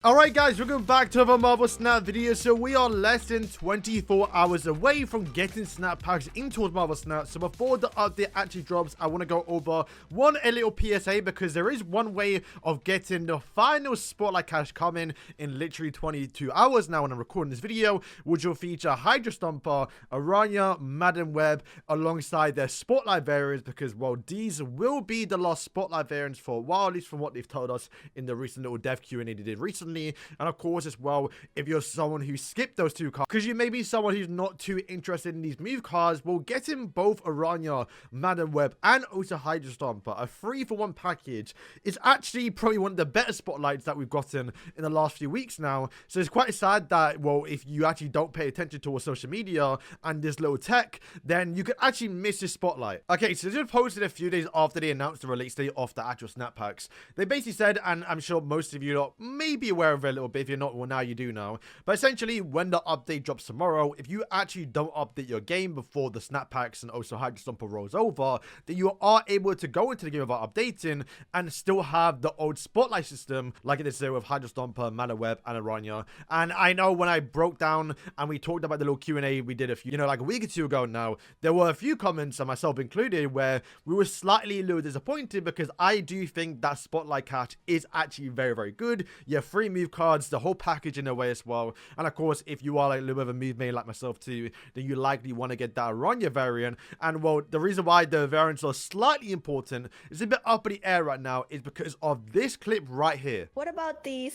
Alright guys, welcome back to another Marvel Snap video. So we are less than 24 hours away from getting snap packs into Marvel Snap. So before the update actually drops, I want to go over a little PSA, because there is one way of getting the final Spotlight cash coming in literally 22 hours now when I'm recording this video, which will feature Hydra Stomper, Aranya, Madam Web alongside their Spotlight variants, because well, these will be the last Spotlight variants for a while, at least from what they've told us in the recent little dev Q&A they did recently. And of course as well, if you're someone who skipped those two cards, because you may be someone who's not too interested in these move cards, well, getting both Aranya, Madam Web, and also Hydra Stomper, a 3-for-1 package, is actually probably one of the better spotlights that we've gotten in the last few weeks now. So it's quite sad that, well, if you actually don't pay attention to our social media and this little tech, then you could actually miss this spotlight. Okay, so this was posted a few days after they announced the release date of the actual snap packs. They basically said, and I'm sure most of you are maybe aware of it a little bit. If you're not, well, now you do know. But essentially, when the update drops tomorrow, if you actually don't update your game before the snap packs and also Hydra Stomper rolls over, then you are able to go into the game without updating and still have the old spotlight system like it is there with Hydra Stomper, Mana Web, and Aranya. And I know when I broke down and we talked about the little Q&A we did like a week or two ago now, there were a few comments, and myself included, where we were slightly a little disappointed, because I do think that Spotlight catch is actually very, very good. You have 3 move cards, the whole package in a way as well. And of course, if you are like a little bit of a move main like myself too, then you likely want to get that Aranya variant. And well, the reason why the variants are slightly important, is a bit up in the air right now, is because of this clip right here. What about the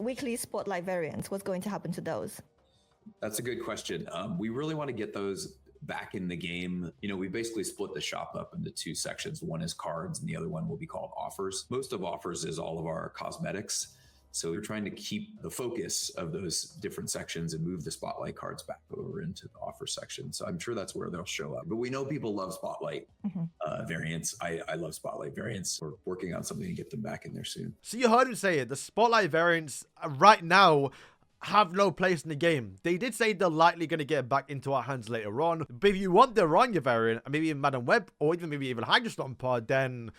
weekly Spotlight variants? What's going to happen to those? That's a good question. We really want to get those back in the game. You know, we basically split the shop up into 2 sections. One is cards and the other one will be called offers. Most of offers is all of our cosmetics. So we're trying to keep the focus of those different sections and move the Spotlight cards back over into the offer section. So I'm sure that's where they'll show up. But we know people love Spotlight variants. I love Spotlight variants. We're working on something to get them back in there soon. So you heard him say it. The Spotlight variants right now have no place in the game. They did say they're likely going to get back into our hands later on. But if you want the Aranya variant, and maybe Madam Web, or maybe even Hydra Stomper, then,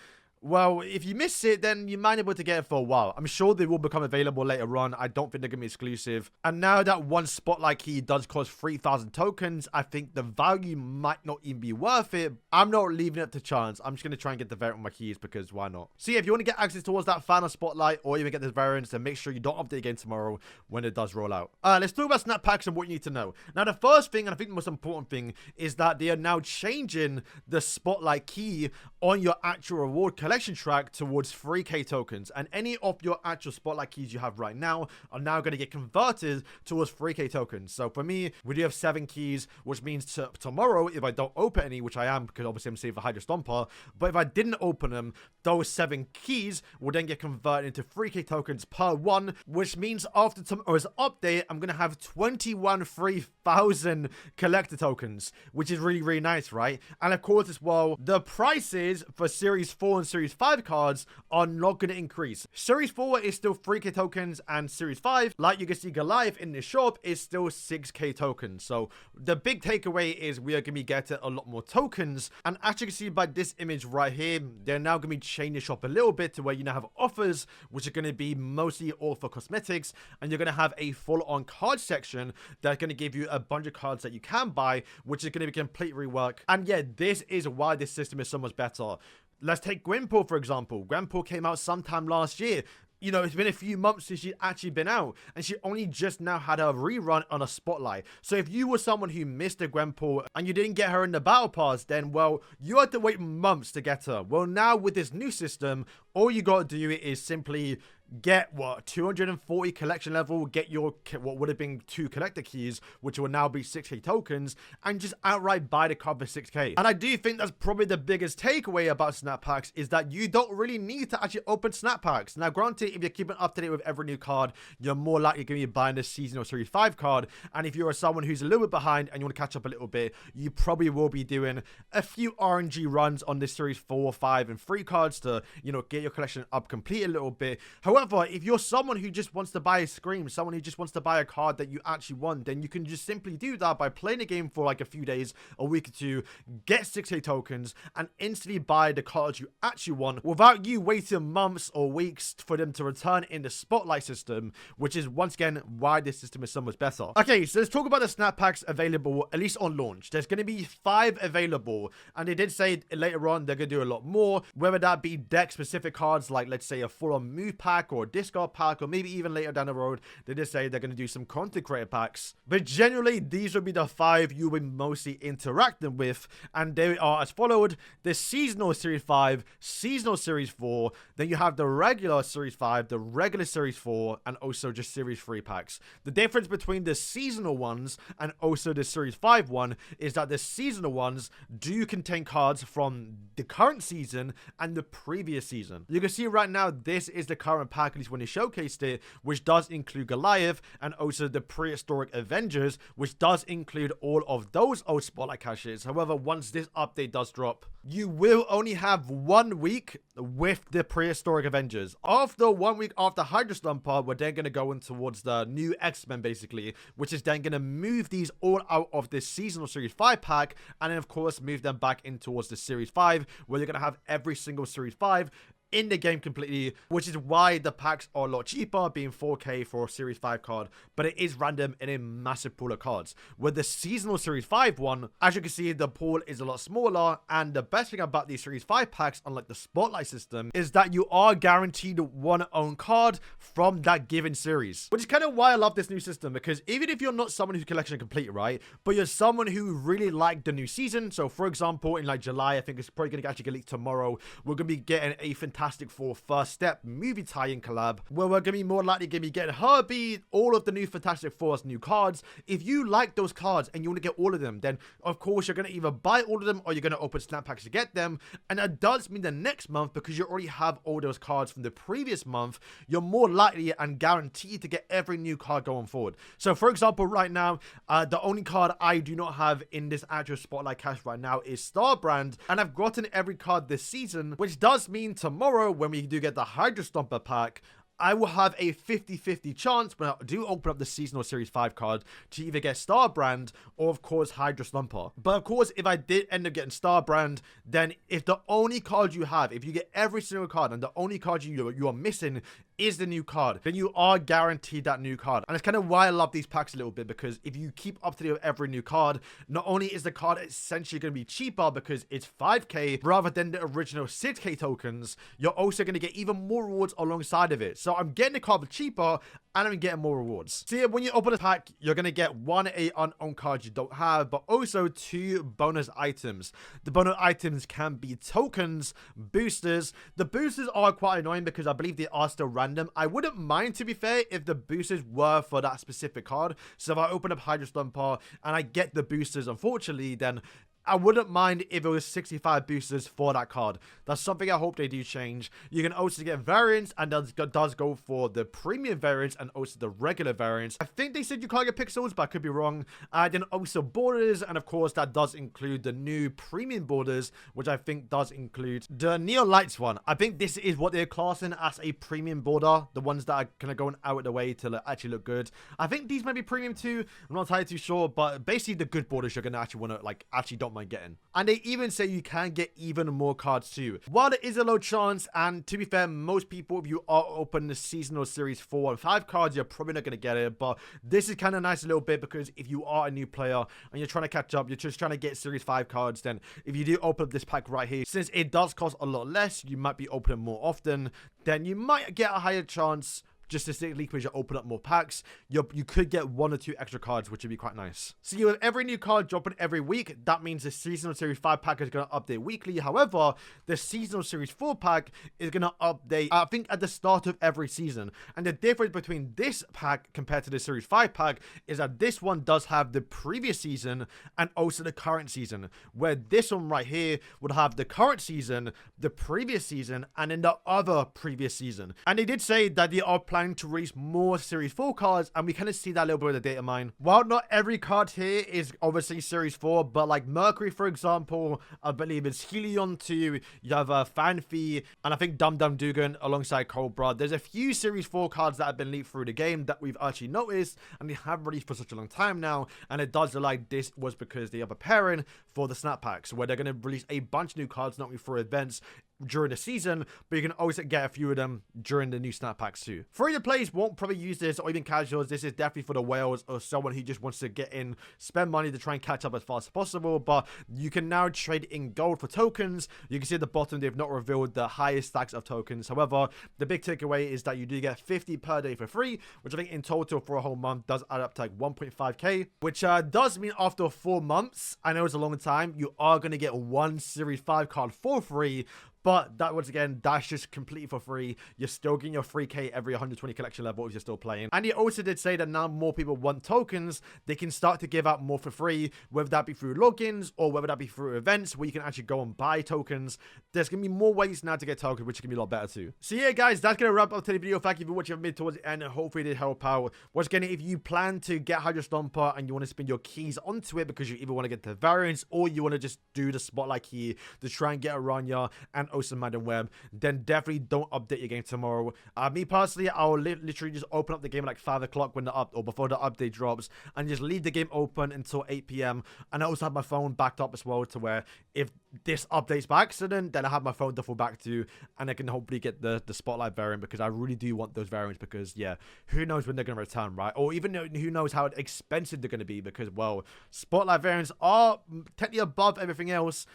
well, if you miss it, then you might be able to get it for a while. I'm sure they will become available later on. I don't think they're going to be exclusive. And now that one Spotlight key does cost 3,000 tokens, I think the value might not even be worth it. I'm not leaving it to chance. I'm just going to try and get the variant on my keys, because why not? So yeah, if you want to get access towards that final Spotlight, or even get the variants, then make sure you don't update again tomorrow when it does roll out. Let's talk about snap packs and what you need to know. Now, the first thing, and I think the most important thing, is that they are now changing the Spotlight key on your actual reward collection track towards 3k tokens, and any of your actual Spotlight keys you have right now are now going to get converted towards 3k tokens. So for me, we do have 7 keys, which means tomorrow, if I don't open any, which I am, because obviously I'm saving for Hydra Stomper, but if I didn't open them, those 7 keys will then get converted into 3k tokens per one, which means after tomorrow's update, I'm going to have 21 3,000 collector tokens, which is really, really nice, right? And of course as well, the prices for Series 4 and Series 5 cards are not going to increase. Series 4 is still 3k tokens, and Series 5, like you can see Goliath in the shop, is still 6k tokens. So the big takeaway is we are going to be getting a lot more tokens. And as you can see by this image right here, they're now going to be changing the shop a little bit to where you now have offers, which are going to be mostly all for cosmetics, and you're going to have a full-on card section that's going to give you a bunch of cards that you can buy, which is going to be complete rework. And yeah, this is why this system is so much better. Let's take Gwenpool, for example. Gwenpool came out sometime last year. You know, it's been a few months since she's actually been out, and she only just now had a rerun on a Spotlight. So if you were someone who missed a Gwenpool and you didn't get her in the battle pass, then, well, you had to wait months to get her. Well, now with this new system, all you got to do is simply get 240 collection level, get your what would have been 2 collector keys, which will now be 6k tokens, and just outright buy the card for 6k. And I do think that's probably the biggest takeaway about snap packs, is that you don't really need to actually open snap packs. Now granted, if you're keeping up to date with every new card, you're more likely going to be buying this season or Series 5 card, and if you're someone who's a little bit behind and you want to catch up a little bit, you probably will be doing a few RNG runs on this Series 4, 5, and 3 cards to, you know, get your collection up complete a little bit. However, However, if you're someone who just wants to buy a Scream, someone who just wants to buy a card that you actually want, then you can just simply do that by playing a game for like a few days, a week or two, get 6k tokens, and instantly buy the cards you actually want without you waiting months or weeks for them to return in the Spotlight system, which is once again why this system is so much better. Okay, so let's talk about the snap packs available, at least on launch. There's going to be 5 available, and they did say later on they're going to do a lot more, whether that be deck specific cards like, let's say, a full-on move pack or a discard pack, or maybe even later down the road they did say they're going to do some content creator packs. But generally these will be the 5 you'll be mostly interacting with, and they are as followed: the seasonal series 5, seasonal series 4, then you have the regular series 5, the regular series 4, and also just series 3 packs. The difference between the seasonal ones and also the series 5 one is that the seasonal ones do contain cards from the current season and the previous season. You can see right now this is the current pack, at least when they showcased it, which does include Goliath and also the prehistoric Avengers, which does include all of those old Spotlight caches. However, once this update does drop, you will only have 1 week with the prehistoric Avengers. After 1 week after Hydra Stomper, we're then going to go in towards the new X-Men basically, which is then going to move these all out of this seasonal series 5 pack, and then of course move them back in towards the series 5, where you're going to have every single series 5 in the game completely, which is why the packs are a lot cheaper, being 4k for a series 5 card, but it is random in a massive pool of cards. With the seasonal series 5 one, as you can see, the pool is a lot smaller, and the best thing about these series 5 packs, unlike the Spotlight system, is that you are guaranteed one own card from that given series, which is kind of why I love this new system, because even if you're not someone who's collection complete, right, but you're someone who really liked the new season, so for example in like July, I think it's probably going to actually get leaked tomorrow, we're going to be getting a Fantastic Four First Step movie tie-in collab, where we're going to be more likely going to be getting Herbie, all of the new Fantastic Four's new cards. If you like those cards and you want to get all of them, then of course you're going to either buy all of them or you're going to open snap packs to get them, and that does mean the next month, because you already have all those cards from the previous month, you're more likely and guaranteed to get every new card going forward. So for example, right now, the only card I do not have in this actual Spotlight cache right now is Starbrand, and I've gotten every card this season, which does mean tomorrow when we do get the Hydra Stomper pack, I will have a 50-50 chance when I do open up the seasonal series 5 card to either get Starbrand or of course Hydra Stomper. But of course, if I did end up getting Starbrand, then if the only card you have, if you get every single card and the only card you are missing is the new card, then you are guaranteed that new card. And it's kind of why I love these packs a little bit, because if you keep up to date with every new card, not only is the card essentially going to be cheaper because it's 5k rather than the original 6k tokens, you're also going to get even more rewards alongside of it. So I'm getting the card for cheaper and I'm getting more rewards. So yeah, when you open a pack, you're going to get 1 unowned card you don't have, but also 2 bonus items. The bonus items can be tokens, boosters. The boosters are quite annoying because I believe they are still random. I wouldn't mind, to be fair, if the boosters were for that specific card. So if I open up Hydra Stomper and I get the boosters, unfortunately, then I wouldn't mind if it was 65 boosters for that card. That's something I hope they do change. You can also get variants, and that does go for the premium variants and also the regular variants. I think they said you can't get pixels, but I could be wrong. Then also borders, and of course that does include the new premium borders, which I think does include the Neon Lights one. I think this is what they're classing as a premium border, the ones that are kind of going out of the way to actually look good. I think these might be premium too. I'm not entirely too sure, but basically the good borders you're going to actually want to actually don't mind getting. And they even say you can get even more cards too. While there is a low chance, and to be fair, most people, if you are open the seasonal series 4 and 5 cards, you're probably not going to get it, but this is kind of nice a little bit, because if you are a new player and you're trying to catch up, you're just trying to get series 5 cards, then if you do open up this pack right here, since it does cost a lot less, you might be opening more often, then you might get a higher chance. Just statistically, because you open up more packs, you could get 1 or 2 extra cards, which would be quite nice. So you have every new card dropping every week. That means the seasonal series 5 pack is going to update weekly. However, the seasonal series 4 pack is going to update, I think, at the start of every season. And the difference between this pack compared to the series 5 pack is that this one does have the previous season and also the current season, where this one right here would have the current season, the previous season, and then the other previous season. And they did say that they are planning to release more Series 4 cards, and we kind of see that a little bit with the data mine. While not every card here is obviously Series 4, but like Mercury, for example, I believe it's Helion 2, you have Fanfi, and I think Dum Dum Dugan alongside Cobra. There's a few Series 4 cards that have been leaked through the game that we've actually noticed, and they have released for such a long time now, and it does look like this was because they are preparing for the snap packs, where they're going to release a bunch of new cards, not only for events during the season, but you can also get a few of them during the new snap packs too. Free-to-plays won't probably use this, or even casuals. This is definitely for the whales or someone who just wants to get in, spend money to try and catch up as fast as possible. But you can now trade in gold for tokens. You can see at the bottom they've not revealed the highest stacks of tokens. However, the big takeaway is that you do get 50 per day for free, which I think in total for a whole month does add up to like 1.5k, which does mean after 4 months, I know it's a long time, you are going to get one Series 5 card for free. But that, once again, that's just completely for free. You're still getting your 3k every 120 collection level if you're still playing. And he also did say that now more people want tokens, they can start to give out more for free, whether that be through logins or whether that be through events where you can actually go and buy tokens. There's going to be more ways now to get tokens, which is going to be a lot better too. So yeah, guys, that's going to wrap up today's video. Thank you for watching me towards the end, and hopefully it did help out. Once again, if you plan to get Hydro Stomper and you want to spin your keys onto it because you either want to get the variants or you want to just do the spotlight key to try and get Aranya and also Madden Web, then definitely don't update your game tomorrow. Me personally, I'll literally just open up the game at like 5 o'clock when or before the update drops, and just leave the game open until 8 p.m. And I also have my phone backed up as well, to where if this updates by accident, then I have my phone to fall back to, and I can hopefully get the spotlight variant, because I really do want those variants, because yeah, who knows when they're going to return, right? Or even who knows how expensive they're going to be, because well, spotlight variants are technically above everything else.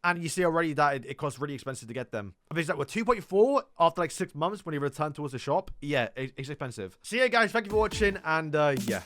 And you see already that it costs really expensive to get them. I think it's like, what, 2.4 after like 6 months when you return towards the shop? Yeah, it's expensive. So yeah, guys, thank you for watching, and yeah.